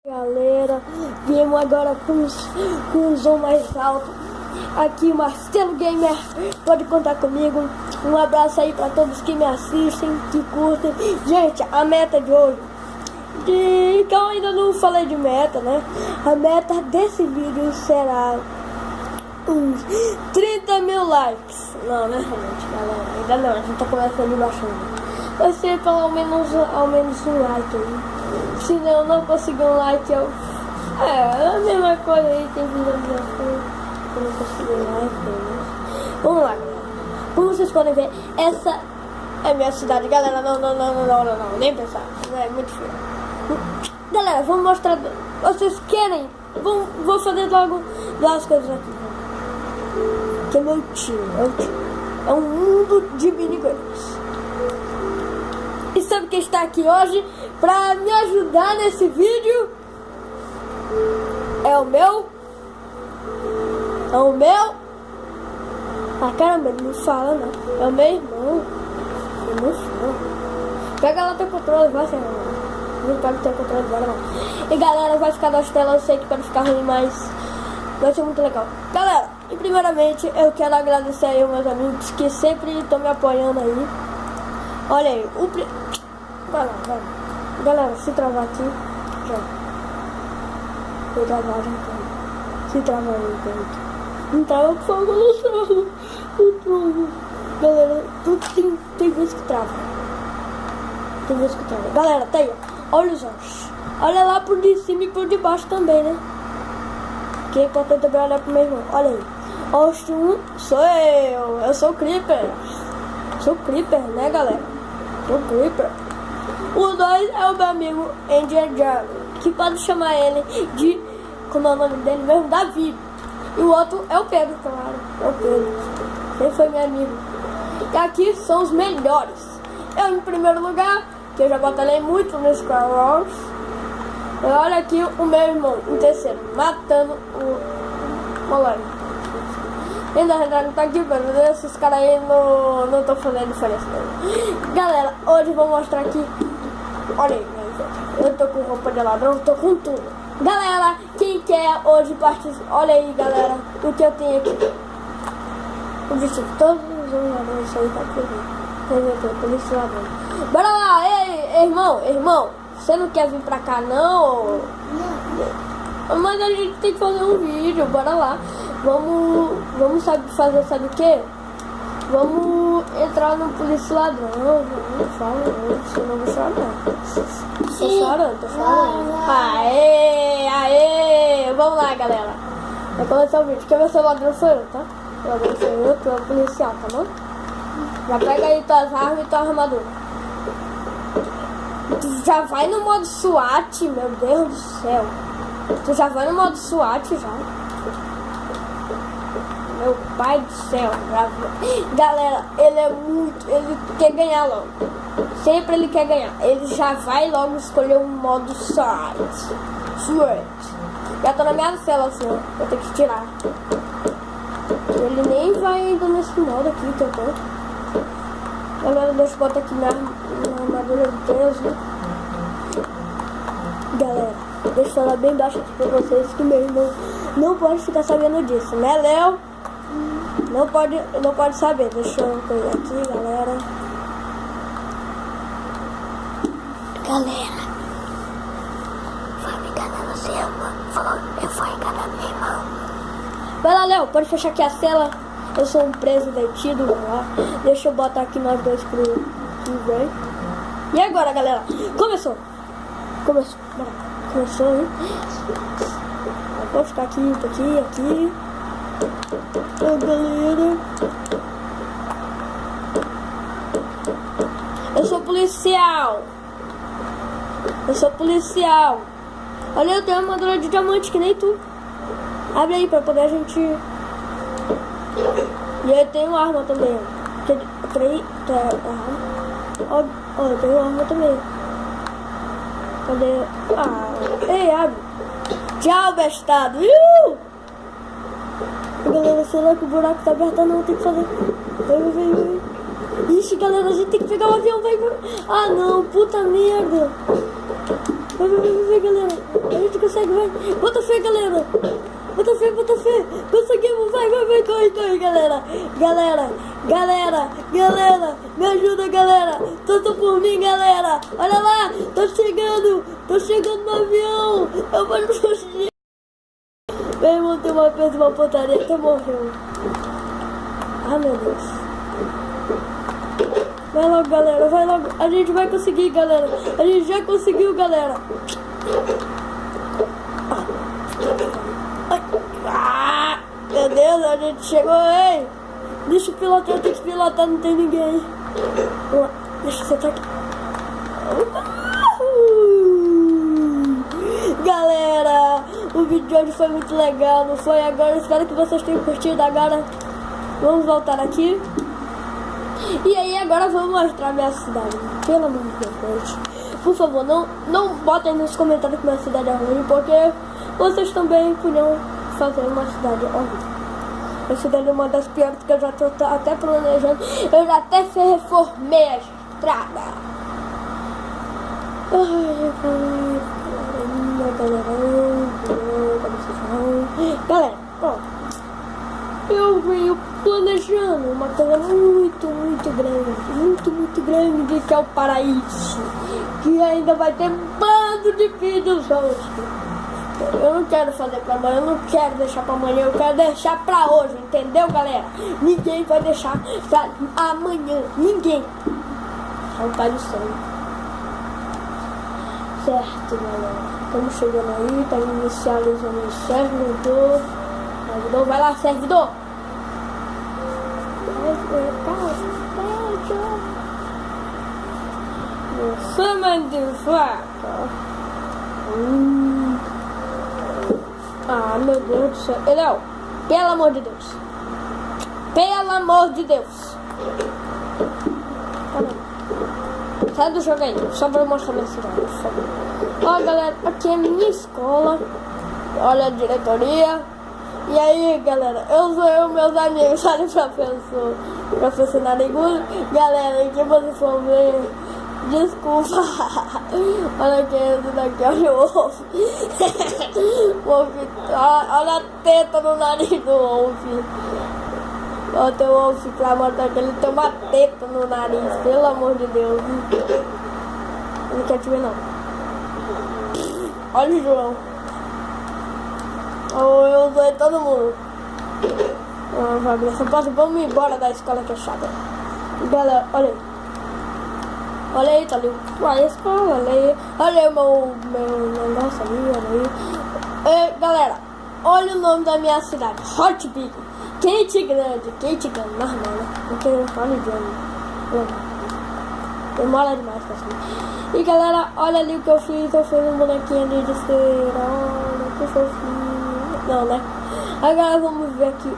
Galera, viemos agora com um som mais alto. Aqui Marcelo Gamer, pode contar comigo. Um abraço aí para todos que me assistem, que curtem. Gente, a meta de hoje, que eu ainda não falei de meta, né? A meta desse vídeo será uns 30 mil likes. Não, né, gente, galera? Ainda não, a gente tá começando embaixo. Vai ser pelo menos um like aí. Se eu não conseguir um like, eu... É a mesma coisa aí, tem visualização. Eu não consegui um like, né? Vamos lá, galera. Como vocês podem ver, essa é minha cidade. Galera, não, nem pensar. Não é muito feio. Galera, vamos mostrar... Vocês querem? Vou fazer logo duas coisas aqui. Que é meu time, é um mundo de minigames. E sabe quem está aqui hoje para me ajudar nesse vídeo? É o meu? Ah, caramba, ele não fala não. É o meu irmão. Ele não fala. Pega lá teu controle, vai ser. Não pega teu controle agora não. E galera, vai ficar nas telas, eu sei que pode ficar ruim, mas vai ser muito legal. Galera, e primeiramente eu quero agradecer aí aos meus amigos que sempre estão me apoiando aí. Olha aí, Galera, se travar aqui, já. Se travar, já cai. Se travar, já cai. Não trava, por favor, não trava. Galera, tudo tem vezes que trava. Galera, tá aí, ó. Olha os olhos. Olha lá por de cima e por de baixo também, né? Que é importante também olhar pro meu irmão. Olha aí. Host 1 sou eu. Eu sou o Creeper. Sou o Creeper, né, galera? Sou o Creeper. O 2 é o meu amigo Angel Jago, que pode chamar ele de, como é o nome dele mesmo, Davi. E o outro é o Pedro, claro. É o Pedro. Ele foi meu amigo. E aqui são os melhores. Eu em primeiro lugar, que eu já batalhei muito no Star Wars. E olha aqui o meu irmão em terceiro, matando o Molari. Ainda não tá aqui, mas esses caras aí não estão fazendo diferença. Galera, hoje eu vou mostrar aqui. Olha aí, eu tô com roupa de ladrão, eu tô com tudo. Galera, quem quer hoje participar? Olha aí, galera, o que eu tenho aqui. O vestido, todos os ladrões aí tá aqui. Polícia ladrão. Bora lá, ei, irmão, você não quer vir pra cá não? Não. Mas a gente tem que fazer um vídeo, bora lá. Vamos sabe o que? Vamos entrar no polícia ladrão. Não fala, senão eu vou chorar. Tô chorando. Aê! Vamos lá, galera. Vai começar o vídeo. Quem vai ser o ladrão sou eu, tá? O ladrão sou eu, tu é o policial, tá bom? Já pega aí tuas armas e tua armadura. Tu já vai no modo SWAT, meu Deus do céu. Tu já vai no modo SWAT já. Meu pai do céu. Galera, ele quer ganhar logo. Sempre ele quer ganhar. Ele já vai logo escolher um modo SWAT. Já tô na minha cela assim, ó. Vou ter que tirar. Ele nem vai ainda nesse modo aqui que eu tô. Galera, deixa eu botar aqui minha armadura de Deus, né? Galera, deixa eu falar bem baixo aqui pra vocês que meu irmão não pode ficar sabendo disso, né, Léo? Não pode saber. Deixa eu pegar aqui, galera. Foi me enganar você, irmão. Eu vou enganar meu irmão. Vai lá, Léo, pode fechar aqui a cela. Eu sou um preso detido, lá. Deixa eu botar aqui nós dois pro velho. E agora, galera? Começou, hein? Eu vou ficar aqui. Ô, galera. Eu sou policial. Olha, eu tenho uma armadura de diamante que nem tu. Abre aí pra poder a gente... E eu tenho arma também. Peraí, ó, eu tenho arma também. Cadê? Ei, abre. Tchau, bestado. Galera, será que o buraco tá aberto? Não, tem que fazer. Vai. Ixi, galera, a gente tem que pegar o avião, vai. Ah, não, puta merda. Vai, galera. A gente consegue, vai. Bota fé, galera. Bota fé. Conseguimos, vai, corre, galera. Galera. Me ajuda, galera. Torça por mim, galera. Olha lá, tô chegando no avião. Eu vou fugir. Meu irmão tem uma vez uma pontaria, até morreu. Ah, meu Deus. Vai logo, galera, vai logo. A gente vai conseguir, galera. A gente já conseguiu, galera. Ah, meu Deus, a gente chegou, hein? Deixa eu pilotar, eu tenho que pilotar, não tem ninguém. Vamos lá, deixa eu sentar aqui. Galera, o vídeo de hoje foi muito legal, não foi? Agora eu espero que vocês tenham curtido. Agora vamos voltar aqui. E aí agora vamos mostrar minha cidade. Pelo amor de Deus, por favor, não botem nos comentários que minha cidade é ruim, porque vocês também podiam fazer uma cidade horrível. Minha cidade é uma das piores que eu já estou até planejando. Eu já até reformei a estrada. Galera, ó, eu venho planejando uma coisa muito grande, que é o paraíso, que ainda vai ter bando de vídeos hoje. Eu não quero fazer pra amanhã, eu não quero deixar pra amanhã, eu quero deixar pra hoje, entendeu, galera? Ninguém vai deixar pra amanhã, ninguém. É o Pai do Céu. Certo, galera. Estamos chegando aí, tá inicializando o servidor. Vai lá, servidor. Chama de faca. Ah, meu Deus do céu. Não, pelo amor de Deus. Pelo amor de Deus. Sai do jogo aí, só pra mostrar minha cidade, por favor. Ó, galera, aqui é minha escola. Olha a diretoria. E aí, galera, eu sou eu, meus amigos, olha o professor Narigudo. Galera, que vocês vão ver, desculpa. Olha aqui, esse daqui, olha o Wolf. Olha a teta no nariz do Wolf. Olha o teu Wolf pra mostrar que ele tem uma teta no nariz, pelo amor de Deus. Não quer te ver, não. Olha o João. Eu usei todo mundo. Vamos embora da escola que é chata. Galera, olha aí. Olha aí, tá ali. Olha a escola, olha aí. Olha aí o meu negócio ali, olha aí. Galera, olha o nome da minha cidade. Hot Big. Quente grande, normal, né? Porque eu falo idioma. Demora demais pra cima. E galera, olha ali o que eu fiz. Eu fiz um bonequinho ali de cera. Olha que fofinho. Não, né? Agora vamos ver aqui.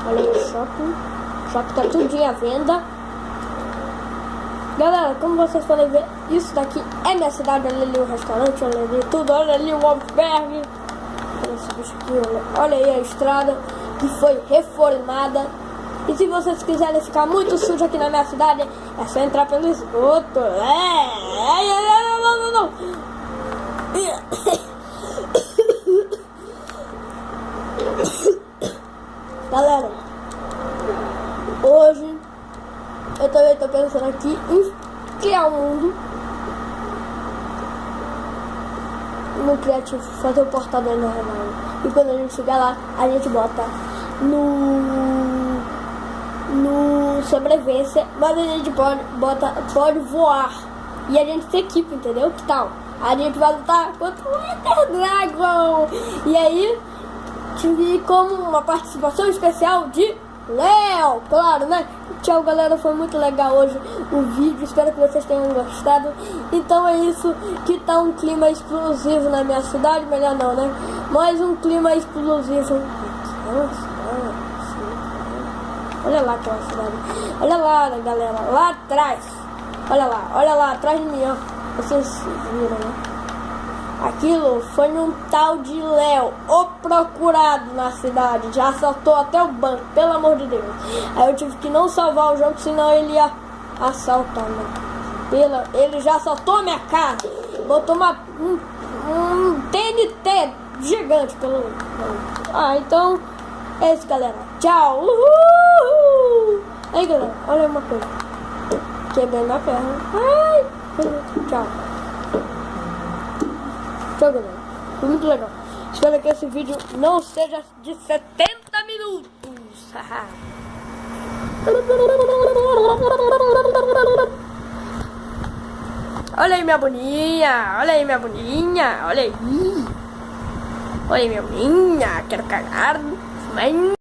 Olha aí o shopping. O shopping tá tudinho à venda. Galera, como vocês podem ver, isso daqui é minha cidade. Olha ali o restaurante, olha ali tudo. Olha ali o albergue. Olha esse bicho aqui, olha aí a estrada que foi reformada. E se vocês quiserem ficar muito sujo aqui na minha cidade, é só entrar pelo esgoto. Não. Galera, hoje eu também tô pensando aqui em criar um mundo no criativo, fazer o portador na real. E quando a gente chegar lá, a gente bota no sobrevivência, mas a gente pode voar e a gente se equipa, entendeu? Que tal? A gente vai lutar contra o Ender Dragon. E aí, tive como uma participação especial de Léo, claro, né? Tchau, galera, foi muito legal hoje o vídeo, espero que vocês tenham gostado. Então é isso, que tá um clima explosivo na minha cidade, melhor não, né? Mais um clima explosivo. Olha lá aquela cidade. Olha lá, galera, lá atrás. Olha lá, atrás de mim, ó. Vocês viram, né? Aquilo foi um tal de Léo, o procurado na cidade. Já assaltou até o banco, pelo amor de Deus. Aí eu tive que não salvar o jogo, senão ele ia assaltar, né? Ele já soltou a minha cara. Botou um TNT gigante pelo... então é isso, galera. Tchau. Uhul. Aí, galera, olha uma coisa. Quebrei minha perna. Ai. Tchau. Tchau, galera. Foi muito legal. Espero que esse vídeo não seja de 70 minutos. Olha aí, minha boninha. Olha aí, minha boninha. Olha aí. Olha aí, minha boninha. Quero cagar. Mas...